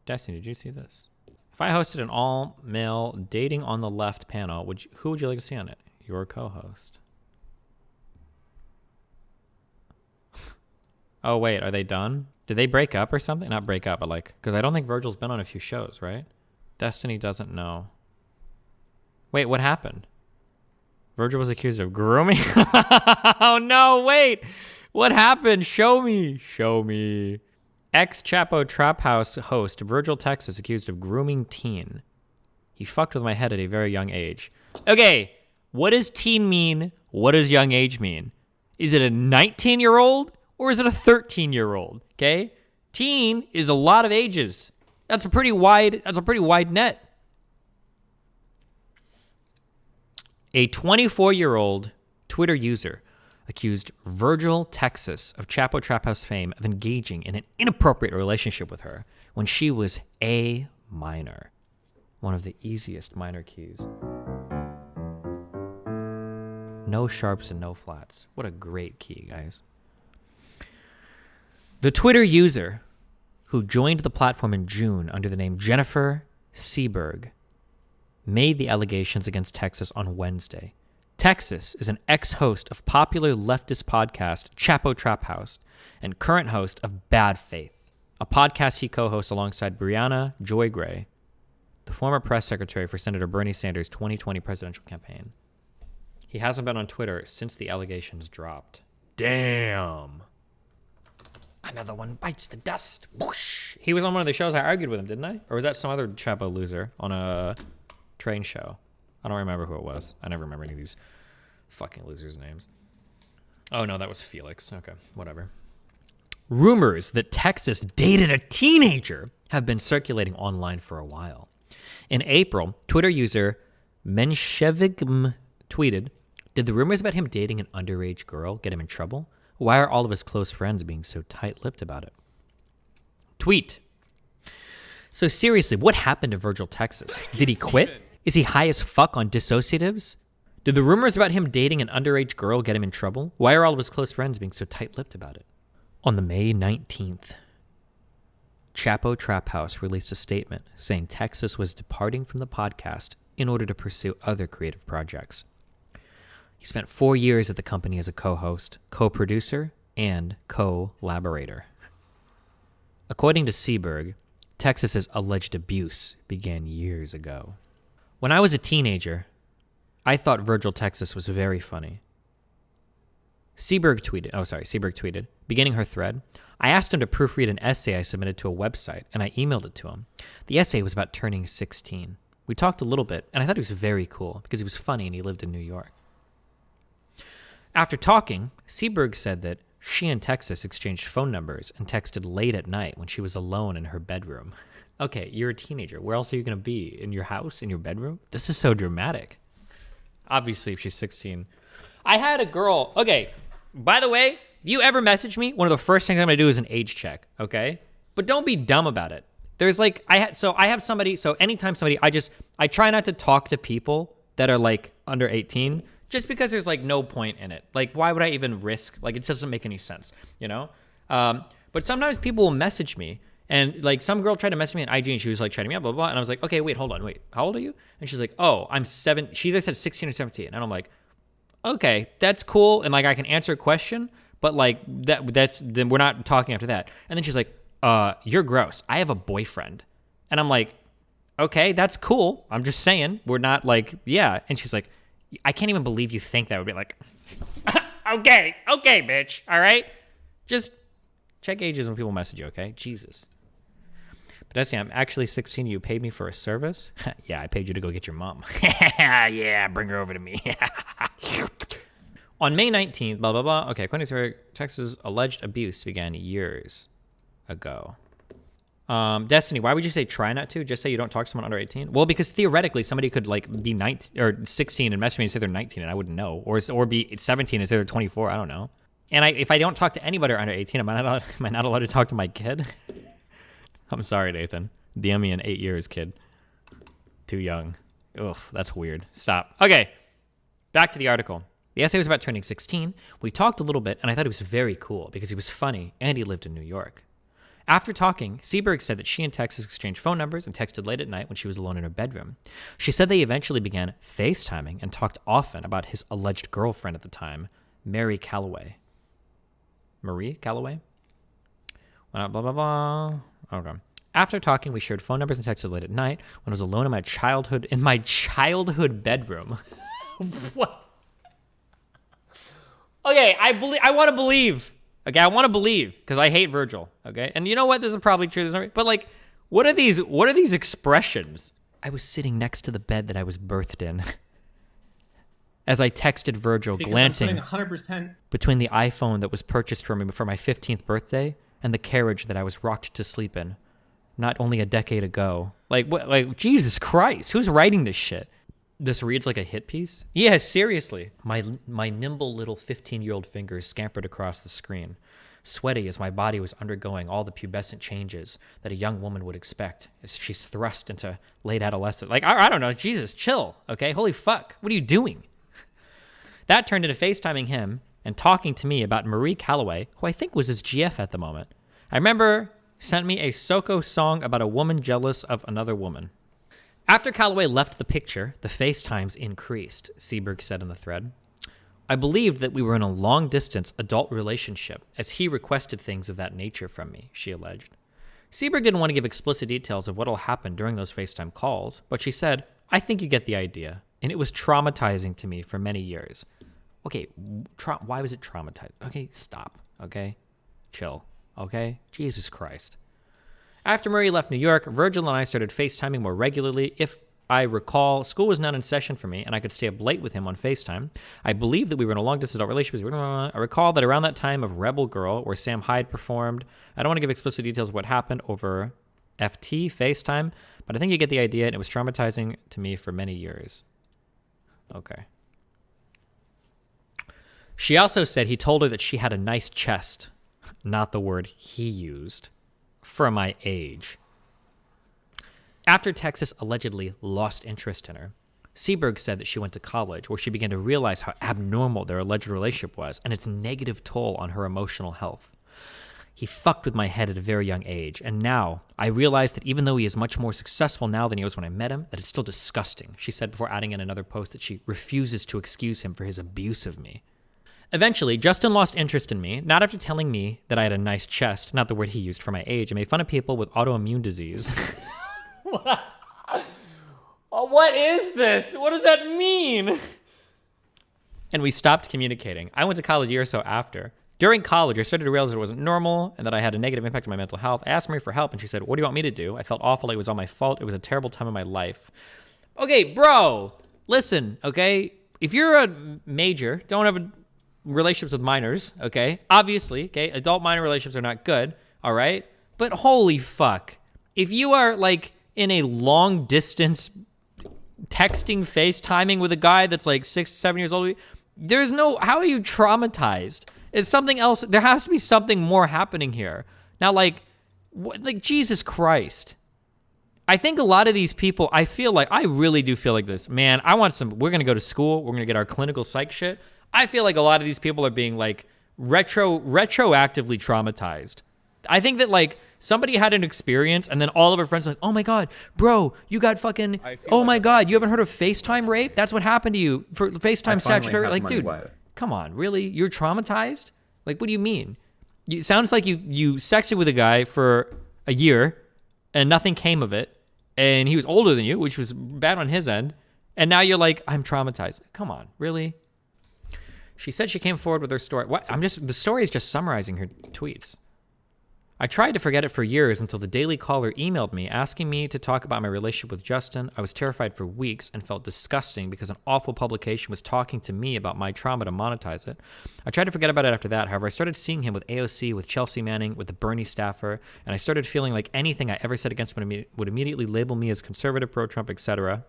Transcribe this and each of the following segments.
Destiny, did you see this? If I hosted an all-male dating on the left panel, who would you like to see on it? Your co-host. Oh, wait, are they done? Did they break up or something? Not break up, but like, because I don't think Virgil's been on a few shows, right? Destiny doesn't know. Wait, what happened? Virgil was accused of grooming? Oh, no, wait. What happened? Show me. Show me. Ex-Chapo Trap House host Virgil, Texas, accused of grooming teen. He fucked with my head at a very young age. Okay, what does teen mean? What does young age mean? Is it a 19-year-old or is it a 13-year-old? Okay? Teen is a lot of ages. That's a pretty wide net. A 24-year-old Twitter user accused Virgil, Texas, of Chapo Trap House fame of engaging in an inappropriate relationship with her when she was a minor. One of the easiest minor keys. No sharps and no flats. What a great key, guys. The Twitter user, who joined the platform in June under the name Jennifer Seberg, made the allegations against Texas on Wednesday. Texas is an ex-host of popular leftist podcast Chapo Trap House and current host of Bad Faith, a podcast he co-hosts alongside Brianna Joy Gray, the former press secretary for Senator Bernie Sanders' 2020 presidential campaign. He hasn't been on Twitter since the allegations dropped. Damn. Another one bites the dust. Whoosh. He was on one of the shows. I argued with him, didn't I? Or was that some other Chapo loser on a train show? I don't remember who it was. I never remember any of these fucking losers' names. Oh, no, that was Felix. Okay, whatever. Rumors that Texas dated a teenager have been circulating online for a while. In April, Twitter user Menshevigm tweeted, "Did the rumors about him dating an underage girl get him in trouble? Why are all of his close friends being so tight-lipped about it?" Tweet. So seriously, what happened to Virgil, Texas? Did he quit? Is he high as fuck on dissociatives? Did the rumors about him dating an underage girl get him in trouble? Why are all of his close friends being so tight-lipped about it? On the May 19th, Chapo Trap House released a statement saying Texas was departing from the podcast in order to pursue other creative projects. He spent 4 years at the company as a co-host, co-producer, and co-laborator. According to Seberg, Texas's alleged abuse began years ago. When I was a teenager, I thought Virgil, Texas was very funny. Seberg tweeted, beginning her thread, "I asked him to proofread an essay I submitted to a website, and I emailed it to him. The essay was about turning 16. We talked a little bit, and I thought he was very cool because he was funny and he lived in New York." After talking, Seberg said that she and Texas exchanged phone numbers and texted late at night when she was alone in her bedroom. Okay, you're a teenager. Where else are you going to be? In your house? In your bedroom? This is so dramatic. Obviously, if she's 16. I had a girl. Okay, by the way, if you ever message me, one of the first things I'm going to do is an age check, okay? But don't be dumb about it. There's like, I have somebody, so anytime somebody, I try not to talk to people that are like under 18 just because there's like no point in it. Like, why would I even risk? Like, it doesn't make any sense, you know? But sometimes people will message me. And like some girl tried to message me on IG and she was like chatting me up, blah, blah, blah. And I was like, okay, wait, hold on, wait, how old are you? And she's like, oh, I'm 7. She either said 16 or 17. And I'm like, okay, that's cool. And like, I can answer a question, but like then we're not talking after that. And then she's like, you're gross. I have a boyfriend. And I'm like, okay, that's cool. I'm just saying we're not like, yeah. And she's like, I can't even believe you think that. Would be like, okay, bitch. All right. Just check ages when people message you, okay? Jesus. But that's, I'm actually 16. You paid me for a service? Yeah, I paid you to go get your mom. Yeah, bring her over to me. On May 19th, blah, blah, blah. Okay, according to Texas' alleged abuse began years ago. Destiny, why would you say try not to? Just say you don't talk to someone under 18? Well, because theoretically, somebody could like be 19 or 16 and message me and say they're 19 and I wouldn't know. Or be 17 and say they're 24. I don't know. And if I don't talk to anybody under 18, am I not allowed to talk to my kid? I'm sorry, Nathan. DM me in 8 years, kid. Too young. Ugh, that's weird. Stop. Okay, back to the article. The essay was about turning 16. We talked a little bit, and I thought he was very cool because he was funny and he lived in New York. After talking, Seberg said that she and Texas exchanged phone numbers and texted late at night when she was alone in her bedroom. She said they eventually began FaceTiming and talked often about his alleged girlfriend at the time, Marie Calloway. Marie Calloway? Blah, blah, blah, blah. Okay. After talking, we shared phone numbers and texted late at night when I was alone in my childhood bedroom. What? Okay, I want to believe. Okay, I want to believe because I hate Virgil. Okay, and you know what? This is probably true. But like, what are these expressions? I was sitting next to the bed that I was birthed in. As I texted Virgil, because glancing 100%. between the iPhone that was purchased for me for my 15th birthday and the carriage that I was rocked to sleep in, not only a decade ago. Like, what? Like, Jesus Christ, who's writing this shit? This reads like a hit piece? Yeah, seriously. My nimble little 15-year-old fingers scampered across the screen, sweaty as my body was undergoing all the pubescent changes that a young woman would expect as she's thrust into late adolescence. Like, I don't know. Jesus, chill, okay? Holy fuck. What are you doing? That turned into FaceTiming him and talking to me about Marie Calloway, who I think was his GF at the moment. I remember sent me a Soko song about a woman jealous of another woman. After Calloway left the picture, the FaceTimes increased, Seberg said in the thread. I believed that we were in a long-distance adult relationship as he requested things of that nature from me, she alleged. Seberg didn't want to give explicit details of what all happened during those FaceTime calls, but she said, I think you get the idea, and it was traumatizing to me for many years. Okay, why was it traumatizing? Okay, stop, okay? Chill, okay? Jesus Christ. After Marie left New York, Virgil and I started FaceTiming more regularly. If I recall, school was not in session for me, and I could stay up late with him on FaceTime. I believe that we were in a long-distance adult relationship. I recall that around that time of Rebel Girl, where Sam Hyde performed, I don't want to give explicit details of what happened over FT, FaceTime, but I think you get the idea, and it was traumatizing to me for many years. Okay. She also said he told her that she had a nice chest, not the word he used, for my age. After Texas allegedly lost interest in her, Seberg said that she went to college where she began to realize how abnormal their alleged relationship was and its negative toll on her emotional health. He fucked with my head at a very young age, and now I realize that even though he is much more successful now than he was when I met him, that it's still disgusting, she said before adding in another post that she refuses to excuse him for his abuse of me. Eventually, Justin lost interest in me, not after telling me that I had a nice chest, not the word he used for my age, and made fun of people with autoimmune disease. What is this? What does that mean? And we stopped communicating. I went to college a year or so after. During college, I started to realize that it wasn't normal and that I had a negative impact on my mental health. I asked Marie for help, and she said, what do you want me to do? I felt awful. Like it was all my fault. It was a terrible time in my life. Okay, bro, listen, okay? If you're a major, don't have relationships with minors, okay? Obviously, okay? Adult minor relationships are not good, all right? But holy fuck. If you are, like, in a long-distance texting, FaceTiming with a guy that's, like, 6, 7 years old, there's no... How are you traumatized? Is something else... There has to be something more happening here. Now, like, Jesus Christ. I think a lot of these people... I really do feel like this. Man, I want some... We're going to go to school. We're going to get our clinical psych shit. I feel like a lot of these people are being, like, retroactively traumatized. I think that, like, somebody had an experience, and then all of our friends were like, oh, my God, bro, you got fucking, oh, my God, you haven't heard of FaceTime rape? That's what happened to you for FaceTime statutory. Like, dude, come on, really? You're traumatized? Like, what do you mean? It sounds like you sexted with a guy for a year, and nothing came of it, and he was older than you, which was bad on his end, and now you're like, I'm traumatized. Come on, really? She said she came forward with her story. What? The story is just summarizing her tweets. I tried to forget it for years until the Daily Caller emailed me asking me to talk about my relationship with Justin. I was terrified for weeks and felt disgusting because an awful publication was talking to me about my trauma to monetize it. I tried to forget about it after that. However, I started seeing him with AOC, with Chelsea Manning, with the Bernie staffer, and I started feeling like anything I ever said against him would immediately label me as conservative, pro-Trump, etc.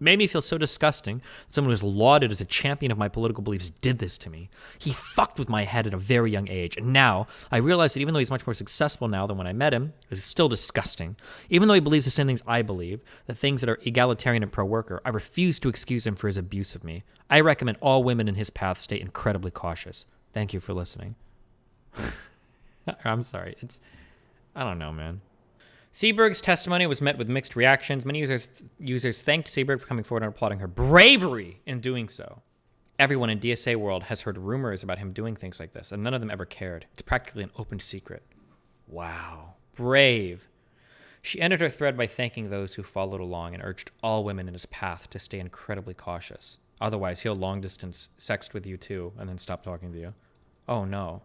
Made me feel so disgusting that someone who was lauded as a champion of my political beliefs did this to me. He fucked with my head at a very young age, and now I realize that even though he's much more successful now than when I met him, it is still disgusting. Even though he believes the same things I believe, the things that are egalitarian and pro-worker, I refuse to excuse him for his abuse of me. I recommend all women in his path stay incredibly cautious. Thank you for listening. I'm sorry. I don't know, man. Seberg's testimony was met with mixed reactions. Many users thanked Seberg for coming forward and applauding her bravery in doing so. Everyone in DSA world has heard rumors about him doing things like this, and none of them ever cared. It's practically an open secret. Wow. Brave. She ended her thread by thanking those who followed along and urged all women in his path to stay incredibly cautious. Otherwise, he'll long-distance sext with you too and then stop talking to you. Oh, no.